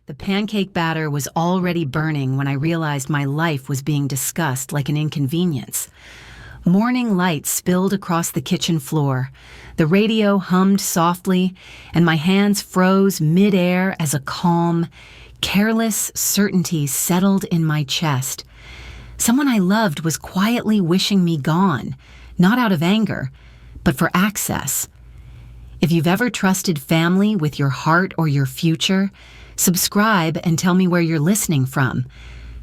The pancake batter was already burning when I realized my life was being discussed like an inconvenience. Morning light spilled across the kitchen floor. The radio hummed softly, and my hands froze mid-air as a calm, careless certainty settled in my chest. Someone I loved was quietly wishing me gone, not out of anger, but for access. If you've ever trusted family with your heart or your future, subscribe and tell me where you're listening from.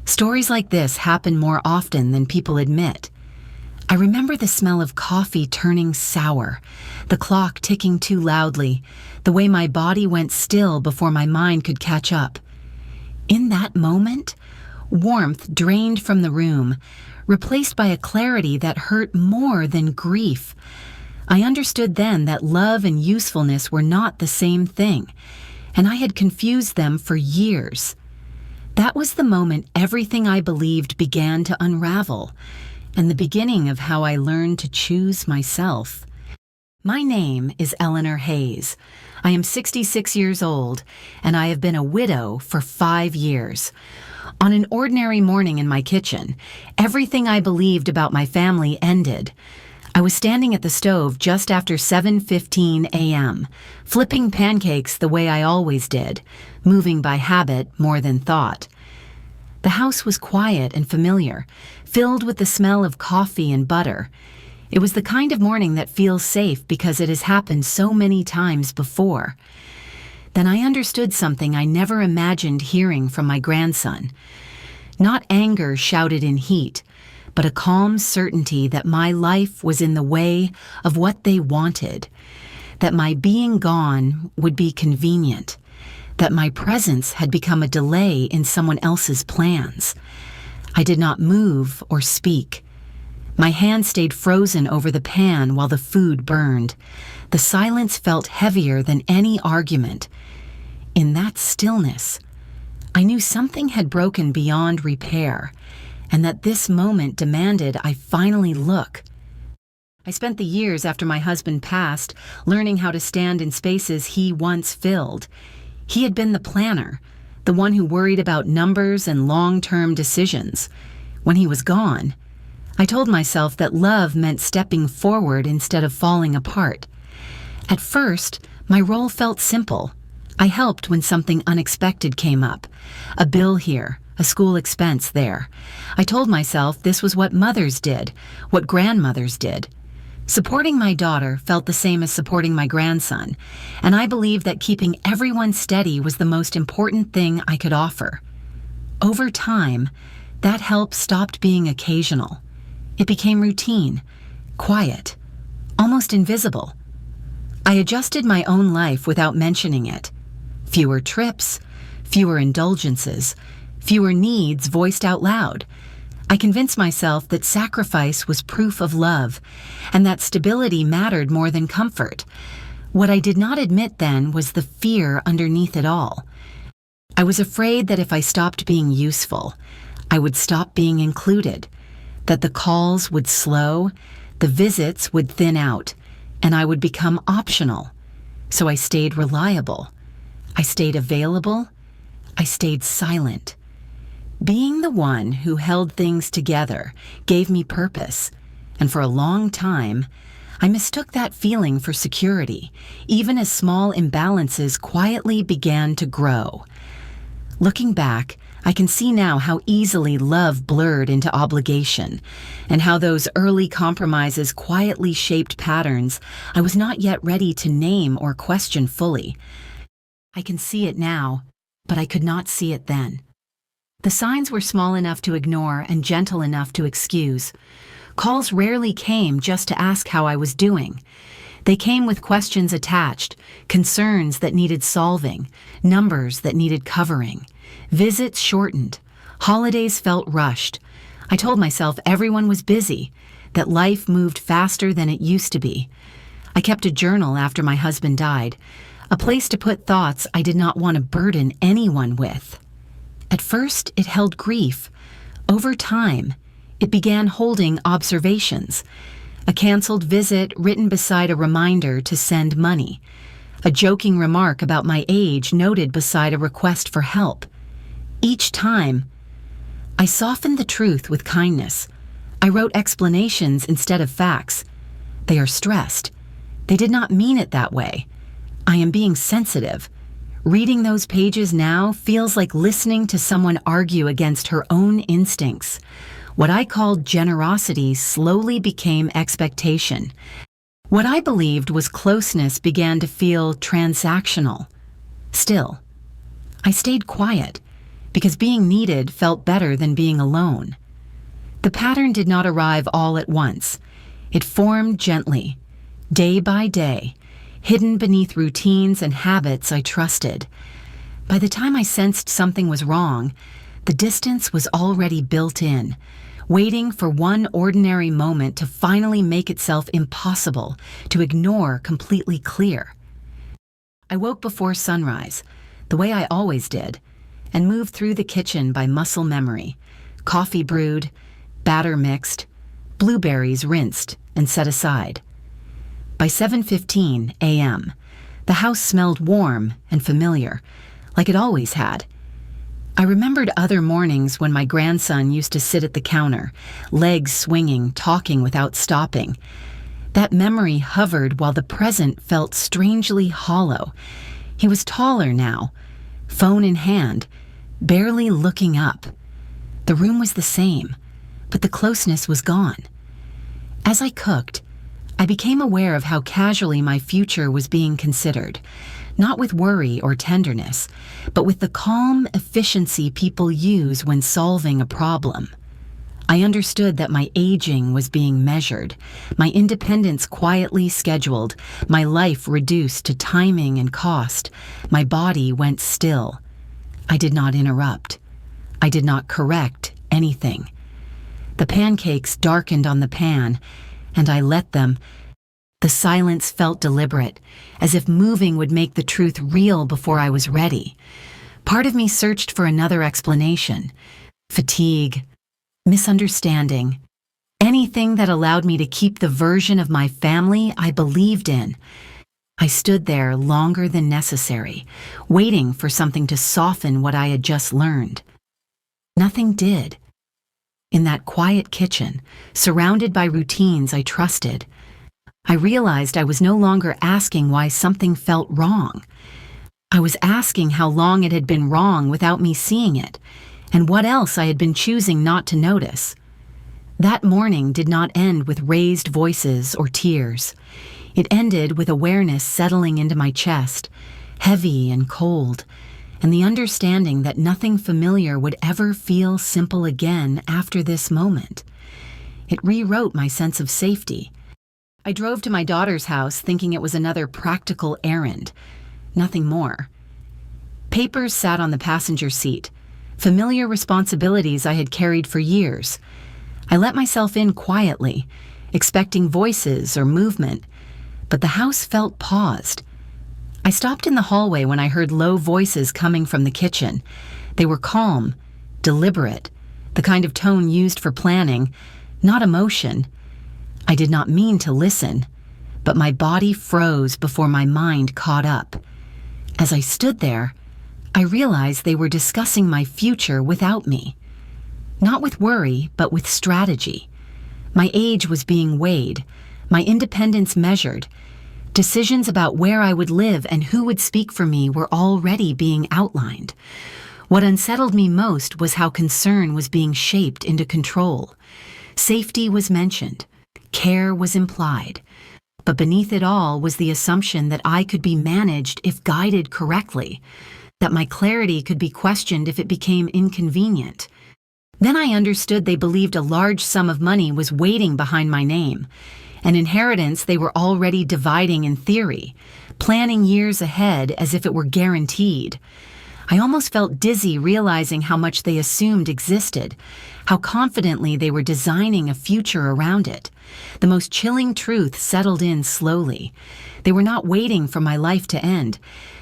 Stories like this happen more often than people admit. I remember the smell of coffee turning sour, the clock ticking too loudly, the way my body went still before my mind could catch up. In that moment, warmth drained from the room, replaced by a clarity that hurt more than grief. I understood then that love and usefulness were not the same thing, and I had confused them for years. That was the moment everything I believed began to unravel, and the beginning of how I learned to choose myself. My name is Eleanor Hayes. I am 66 years old, and I have been a widow for 5 years. On an ordinary morning in my kitchen, everything I believed about my family ended. I was standing at the stove just after 7:15 a.m., flipping pancakes the way I always did, moving by habit more than thought. The house was quiet and familiar, filled with the smell of coffee and butter. It was the kind of morning that feels safe because it has happened so many times before. Then I understood something I never imagined hearing from my grandson. Not anger shouted in heat, but a calm certainty that my life was in the way of what they wanted, that my being gone would be convenient, that my presence had become a delay in someone else's plans. I did not move or speak. My hand stayed frozen over the pan while the food burned. The silence felt heavier than any argument. In that stillness, I knew something had broken beyond repair, and that this moment demanded I finally look. I spent the years after my husband passed learning how to stand in spaces he once filled. He had been the planner, the one who worried about numbers and long-term decisions. When he was gone, I told myself that love meant stepping forward instead of falling apart. At first, my role felt simple. I helped when something unexpected came up. A bill here, a school expense there. I told myself this was what mothers did, what grandmothers did. Supporting my daughter felt the same as supporting my grandson, and I believed that keeping everyone steady was the most important thing I could offer. Over time, that help stopped being occasional. It became routine, quiet, almost invisible. I adjusted my own life without mentioning it. Fewer trips, fewer indulgences, fewer needs voiced out loud. I convinced myself that sacrifice was proof of love, and that stability mattered more than comfort. What I did not admit then was the fear underneath it all. I was afraid that if I stopped being useful, I would stop being included, that the calls would slow, the visits would thin out, and I would become optional. So I stayed reliable. I stayed available. I stayed silent. Being the one who held things together gave me purpose, and for a long time, I mistook that feeling for security, even as small imbalances quietly began to grow. Looking back, I can see now how easily love blurred into obligation, and how those early compromises quietly shaped patterns I was not yet ready to name or question fully. I can see it now, but I could not see it then. The signs were small enough to ignore and gentle enough to excuse. Calls rarely came just to ask how I was doing. They came with questions attached, concerns that needed solving, numbers that needed covering. Visits shortened. Holidays felt rushed. I told myself everyone was busy, that life moved faster than it used to be. I kept a journal after my husband died, a place to put thoughts I did not want to burden anyone with. At first, it held grief. Over time, it began holding observations. A canceled visit written beside a reminder to send money. a joking remark about my age noted beside a request for help. Each time, I softened the truth with kindness. I wrote explanations instead of facts. They are stressed. They did not mean it that way. I am being sensitive. Reading those pages now feels like listening to someone argue against her own instincts. What I called generosity slowly became expectation. What I believed was closeness began to feel transactional. Still, I stayed quiet because being needed felt better than being alone. The pattern did not arrive all at once. It formed gently, day by day, hidden beneath routines and habits I trusted. By the time I sensed something was wrong, the distance was already built in, waiting for one ordinary moment to finally make itself impossible to ignore completely clear. I woke before sunrise, the way I always did, and moved through the kitchen by muscle memory, coffee brewed, batter mixed, blueberries rinsed and set aside. By 7:15 a.m., the house smelled warm and familiar, like it always had. I remembered other mornings when my grandson used to sit at the counter, legs swinging, talking without stopping. That memory hovered while the present felt strangely hollow. He was taller now, phone in hand, barely looking up. The room was the same, but the closeness was gone. As I cooked, I became aware of how casually my future was being considered, not with worry or tenderness, but with the calm efficiency people use when solving a problem. I understood that my aging was being measured, my independence quietly scheduled, my life reduced to timing and cost. My body went still. I did not interrupt. I did not correct anything. The pancakes darkened on the pan, and I let them. The silence felt deliberate, as if moving would make the truth real before I was ready. Part of me searched for another explanation. Fatigue, misunderstanding, anything that allowed me to keep the version of my family I believed in. I stood there longer than necessary, waiting for something to soften what I had just learned. Nothing did. In that quiet kitchen, surrounded by routines I trusted, I realized I was no longer asking why something felt wrong. I was asking how long it had been wrong without me seeing it, and what else I had been choosing not to notice. That morning did not end with raised voices or tears. It ended with awareness settling into my chest, heavy and cold, and the understanding that nothing familiar would ever feel simple again after this moment. It rewrote my sense of safety. I drove to my daughter's house thinking it was another practical errand, nothing more. Papers sat on the passenger seat, familiar responsibilities I had carried for years. I let myself in quietly, expecting voices or movement, but the house felt paused. I stopped in the hallway when I heard low voices coming from the kitchen. They were calm, deliberate, the kind of tone used for planning, not emotion. I did not mean to listen, but my body froze before my mind caught up. As I stood there, I realized they were discussing my future without me. Not with worry, but with strategy. My age was being weighed, my independence measured. Decisions about where I would live and who would speak for me were already being outlined. What unsettled me most was how concern was being shaped into control. Safety was mentioned. Care was implied, but beneath it all was the assumption that I could be managed if guided correctly, that my clarity could be questioned if it became inconvenient. Then I understood they believed a large sum of money was waiting behind my name, an inheritance they were already dividing in theory, planning years ahead as if it were guaranteed. I almost felt dizzy realizing how much they assumed existed, how confidently they were designing a future around it. The most chilling truth settled in slowly. They were not waiting for my life to end.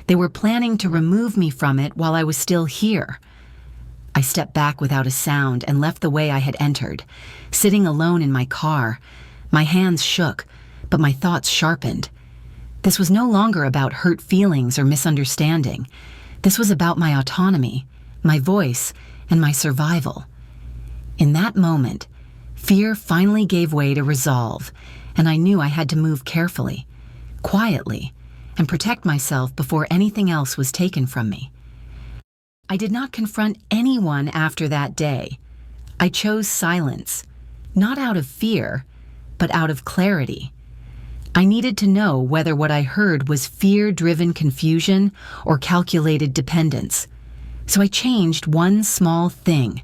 They were planning to remove me from it while I was still here. I stepped back without a sound and left the way I had entered, sitting alone in my car. My hands shook, but my thoughts sharpened. This was no longer about hurt feelings or misunderstanding. This was about my autonomy, my voice, and my survival. In that moment, fear finally gave way to resolve, and I knew I had to move carefully, quietly, and protect myself before anything else was taken from me. I did not confront anyone after that day. I chose silence, not out of fear, but out of clarity. I needed to know whether what I heard was fear-driven confusion or calculated dependence. So I changed one small thing.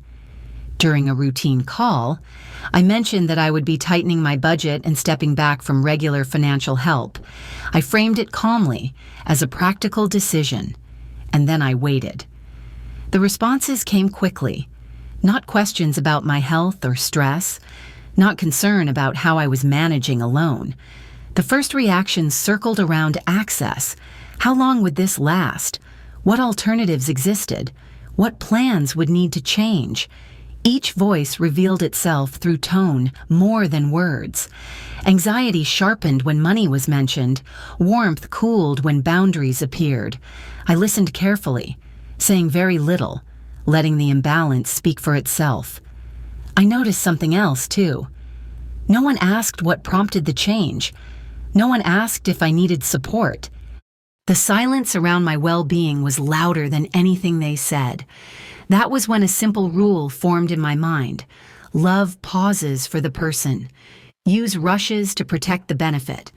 During a routine call, I mentioned that I would be tightening my budget and stepping back from regular financial help. I framed it calmly, as a practical decision, and then I waited. The responses came quickly, not questions about my health or stress, not concern about how I was managing alone. The first reactions circled around access. How long would this last? What alternatives existed? What plans would need to change? Each voice revealed itself through tone more than words. Anxiety sharpened when money was mentioned. Warmth cooled when boundaries appeared. I listened carefully, saying very little, letting the imbalance speak for itself. I noticed something else, too. No one asked what prompted the change. No one asked if I needed support. The silence around my well-being was louder than anything they said. That was when a simple rule formed in my mind. Love pauses for the person. Use rushes to protect the benefit.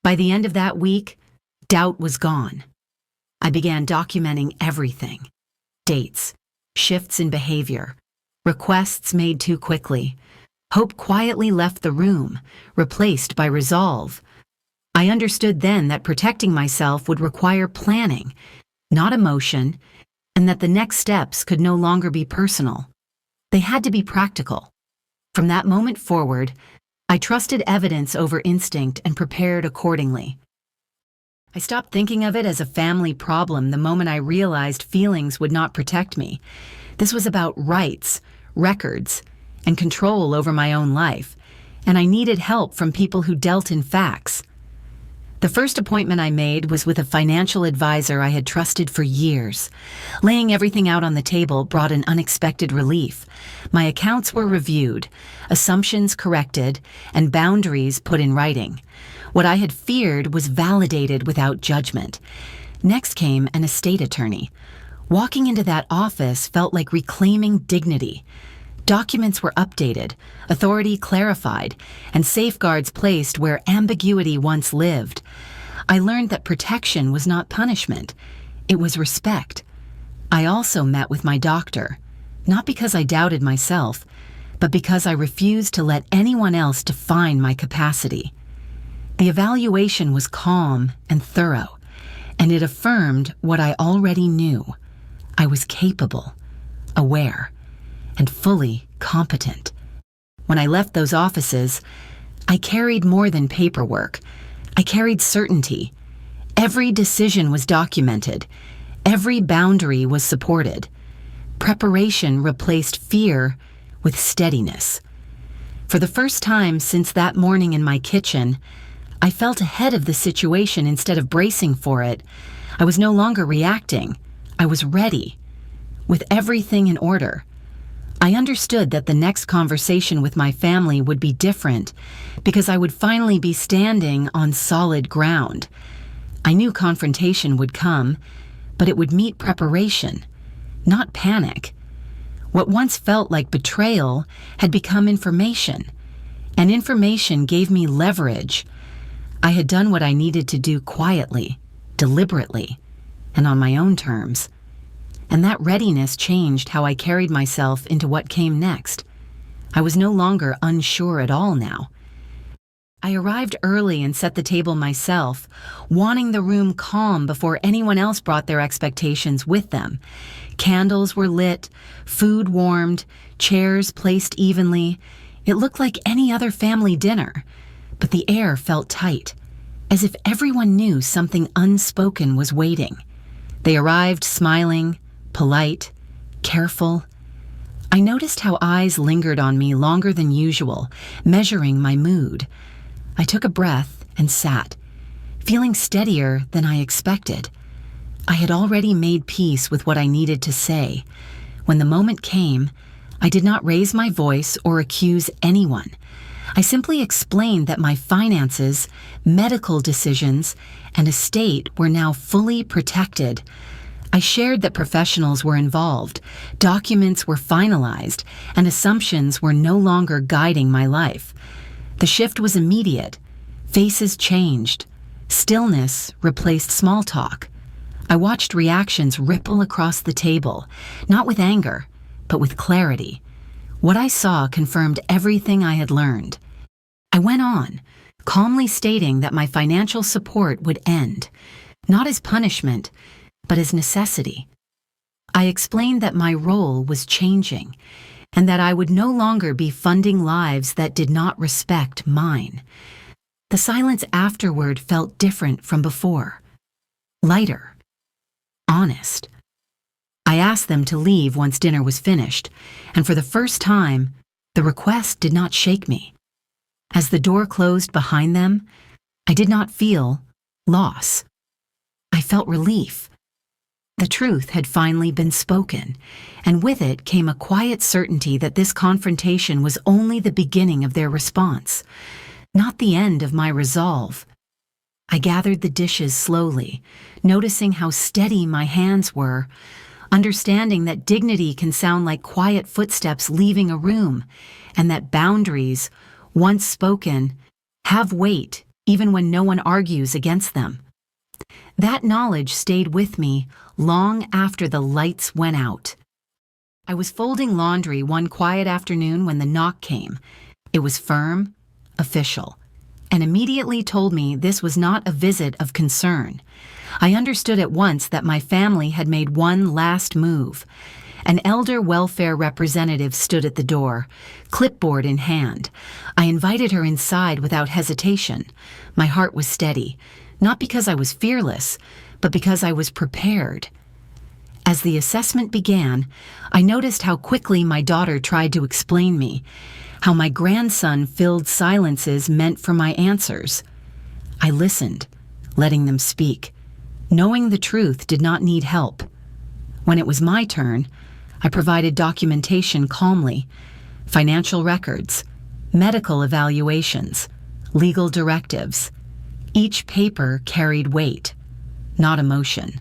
By the end of that week, doubt was gone. I began documenting everything. Dates, shifts in behavior, requests made too quickly. Hope quietly left the room, replaced by resolve. I understood then that protecting myself would require planning, not emotion, and that the next steps could no longer be personal. They had to be practical. From that moment forward, I trusted evidence over instinct and prepared accordingly. I stopped thinking of it as a family problem the moment I realized feelings would not protect me. This was about rights, records, and control over my own life, and I needed help from people who dealt in facts. The first appointment I made was with a financial advisor I had trusted for years. Laying everything out on the table brought an unexpected relief. My accounts were reviewed, assumptions corrected, and boundaries put in writing. What I had feared was validated without judgment. Next came an estate attorney. Walking into that office felt like reclaiming dignity. Documents were updated, authority clarified, and safeguards placed where ambiguity once lived. I learned that protection was not punishment. It was respect. I also met with my doctor, not because I doubted myself, but because I refused to let anyone else define my capacity. The evaluation was calm and thorough, and it affirmed what I already knew. I was capable, aware, and fully competent. When I left those offices, I carried more than paperwork. I carried certainty. Every decision was documented. Every boundary was supported. Preparation replaced fear with steadiness. For the first time since that morning in my kitchen, I felt ahead of the situation instead of bracing for it. I was no longer reacting. I was ready, with everything in order. I understood that the next conversation with my family would be different because I would finally be standing on solid ground. I knew confrontation would come, but it would meet preparation, not panic. What once felt like betrayal had become information, and information gave me leverage. I had done what I needed to do quietly, deliberately, and on my own terms. And that readiness changed how I carried myself into what came next. I was no longer unsure at all now. I arrived early and set the table myself, wanting the room calm before anyone else brought their expectations with them. Candles were lit, food warmed, chairs placed evenly. It looked like any other family dinner, but the air felt tight, as if everyone knew something unspoken was waiting. They arrived smiling, polite, careful. I noticed how eyes lingered on me longer than usual, measuring my mood. I took a breath and sat, feeling steadier than I expected. I had already made peace with what I needed to say. When the moment came, I did not raise my voice or accuse anyone. I simply explained that my finances, medical decisions, and estate were now fully protected. I shared that professionals were involved, documents were finalized, and assumptions were no longer guiding my life. The shift was immediate. Faces changed. Stillness replaced small talk. I watched reactions ripple across the table, not with anger, but with clarity. What I saw confirmed everything I had learned. I went on, calmly stating that my financial support would end, not as punishment, but as necessity. I explained that my role was changing, and that I would no longer be funding lives that did not respect mine. The silence afterward felt different from before. Lighter. Honest. I asked them to leave once dinner was finished, and for the first time, the request did not shake me. As the door closed behind them, I did not feel loss. I felt relief. The truth had finally been spoken, and with it came a quiet certainty that this confrontation was only the beginning of their response, not the end of my resolve. I gathered the dishes slowly, noticing how steady my hands were, understanding that dignity can sound like quiet footsteps leaving a room, and that boundaries, once spoken, have weight even when no one argues against them. That knowledge stayed with me long after the lights went out. I was folding laundry one quiet afternoon when the knock came. It was firm, official, and immediately told me this was not a visit of concern. I understood at once that my family had made one last move. An elder welfare representative stood at the door, clipboard in hand. I invited her inside without hesitation. My heart was steady, not because I was fearless, but because I was prepared. As the assessment began, I noticed how quickly my daughter tried to explain me, how my grandson filled silences meant for my answers. I listened, letting them speak, knowing the truth did not need help. When it was my turn, I provided documentation calmly, financial records, medical evaluations, legal directives. Each paper carried weight, not emotion.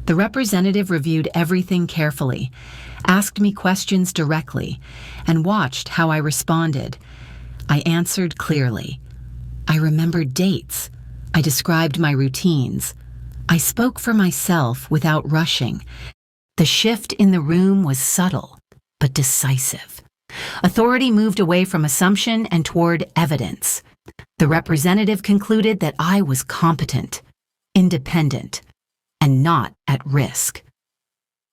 The representative reviewed everything carefully, asked me questions directly, and watched how I responded. I answered clearly. I remembered dates. I described my routines. I spoke for myself without rushing. The shift in the room was subtle, but decisive. Authority moved away from assumption and toward evidence. The representative concluded that I was competent, independent, and not at risk.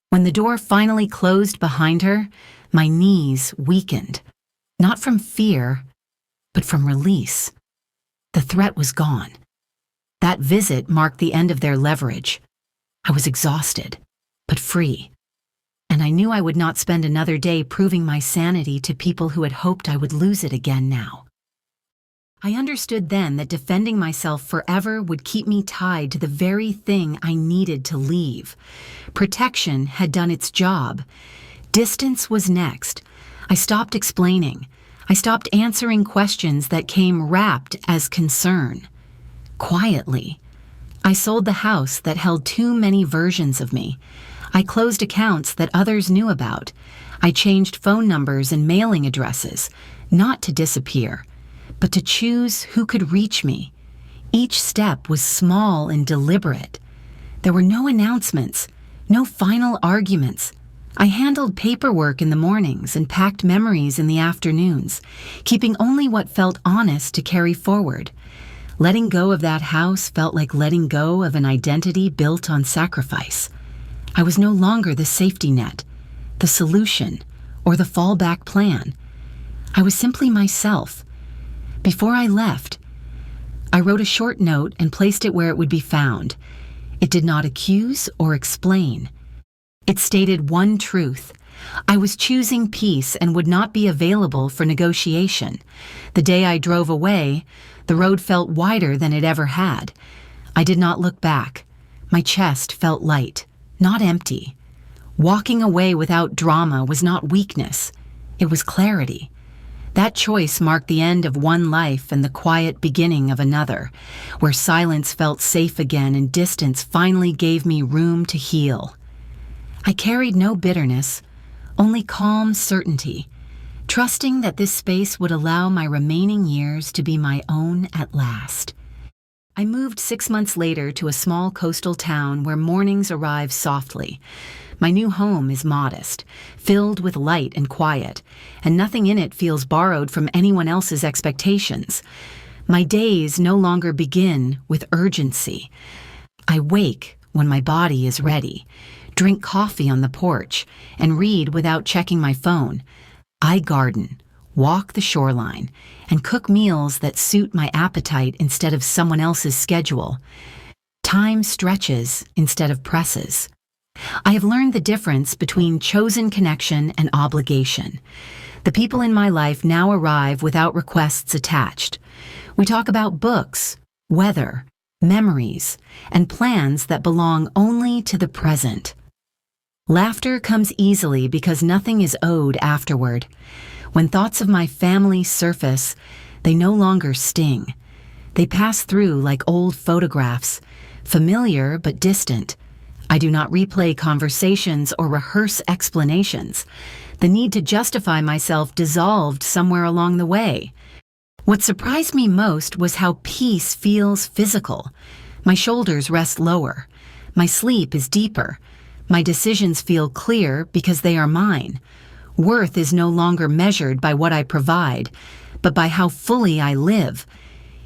When the door finally closed behind her, my knees weakened, not from fear, but from release. The threat was gone. That visit marked the end of their leverage. I was exhausted, but free, and I knew I would not spend another day proving my sanity to people who had hoped I would lose it again now. I understood then that defending myself forever would keep me tied to the very thing I needed to leave. Protection had done its job. Distance was next. I stopped explaining. I stopped answering questions that came wrapped as concern. Quietly, I sold the house that held too many versions of me. I closed accounts that others knew about. I changed phone numbers and mailing addresses, not to disappear, but to choose who could reach me. Each step was small and deliberate. There were no announcements, no final arguments. I handled paperwork in the mornings and packed memories in the afternoons, keeping only what felt honest to carry forward. Letting go of that house felt like letting go of an identity built on sacrifice. I was no longer the safety net, the solution, or the fallback plan. I was simply myself. Before I left, I wrote a short note and placed it where it would be found. It did not accuse or explain. It stated one truth. I was choosing peace and would not be available for negotiation. The day I drove away, the road felt wider than it ever had. I did not look back. My chest felt light, not empty. Walking away without drama was not weakness. It was clarity. That choice marked the end of one life and the quiet beginning of another, where silence felt safe again and distance finally gave me room to heal. I carried no bitterness, only calm certainty, trusting that this space would allow my remaining years to be my own at last. I moved 6 months later to a small coastal town where mornings arrive softly. My new home is modest, filled with light and quiet, and nothing in it feels borrowed from anyone else's expectations. My days no longer begin with urgency. I wake when my body is ready, drink coffee on the porch, and read without checking my phone. I garden, walk the shoreline, and cook meals that suit my appetite instead of someone else's schedule. Time stretches instead of presses. I have learned the difference between chosen connection and obligation. The people in my life now arrive without requests attached. We talk about books, weather, memories, and plans that belong only to the present. Laughter comes easily because nothing is owed afterward. When thoughts of my family surface, they no longer sting. They pass through like old photographs, familiar but distant. I do not replay conversations or rehearse explanations. The need to justify myself dissolved somewhere along the way. What surprised me most was how peace feels physical. My shoulders rest lower. My sleep is deeper. My decisions feel clear because they are mine. Worth is no longer measured by what I provide, but by how fully I live.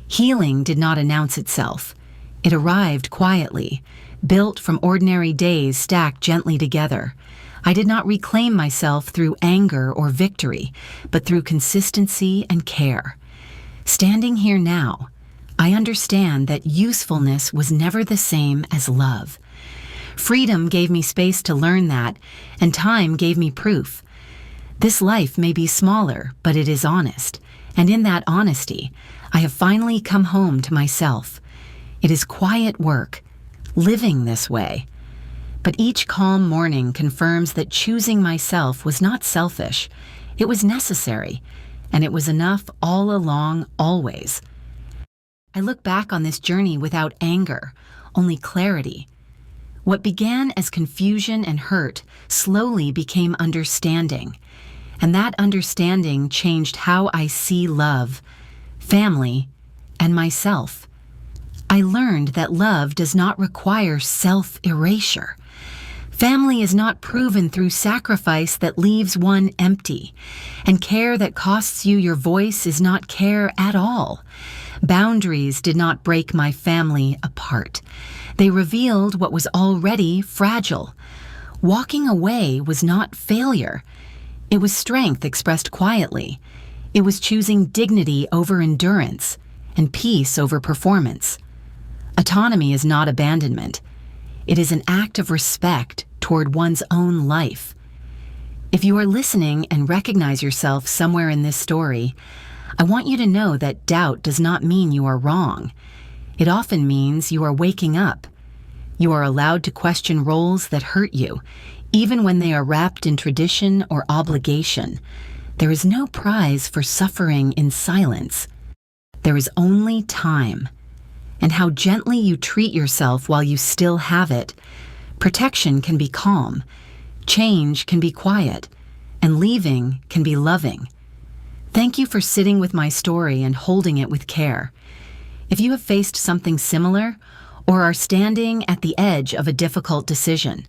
Healing did not announce itself. It arrived quietly, built from ordinary days stacked gently together. I did not reclaim myself through anger or victory, but through consistency and care. Standing here now, I understand that usefulness was never the same as love. Freedom gave me space to learn that, and time gave me proof. This life may be smaller, but it is honest, and in that honesty, I have finally come home to myself. It is quiet work, living this way. But each calm morning confirms that choosing myself was not selfish. It was necessary, and it was enough all along, always. I look back on this journey without anger, only clarity. What began as confusion and hurt slowly became understanding, and that understanding changed how I see love, family, and myself. I learned that love does not require self-erasure. Family is not proven through sacrifice that leaves one empty, and care that costs you your voice is not care at all. Boundaries did not break my family apart. They revealed what was already fragile. Walking away was not failure. It was strength expressed quietly. It was choosing dignity over endurance and peace over performance. Autonomy is not abandonment. It is an act of respect toward one's own life. If you are listening and recognize yourself somewhere in this story, I want you to know that doubt does not mean you are wrong. It often means you are waking up. You are allowed to question roles that hurt you, even when they are wrapped in tradition or obligation. There is no prize for suffering in silence. There is only time. And how gently you treat yourself while you still have it. Protection can be calm, change can be quiet, and leaving can be loving. Thank you for sitting with my story and holding it with care. If you have faced something similar or are standing at the edge of a difficult decision,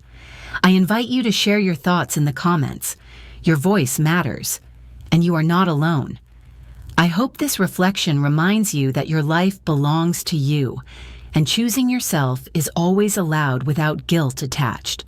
I invite you to share your thoughts in the comments. Your voice matters, and you are not alone. I hope this reflection reminds you that your life belongs to you, and choosing yourself is always allowed without guilt attached.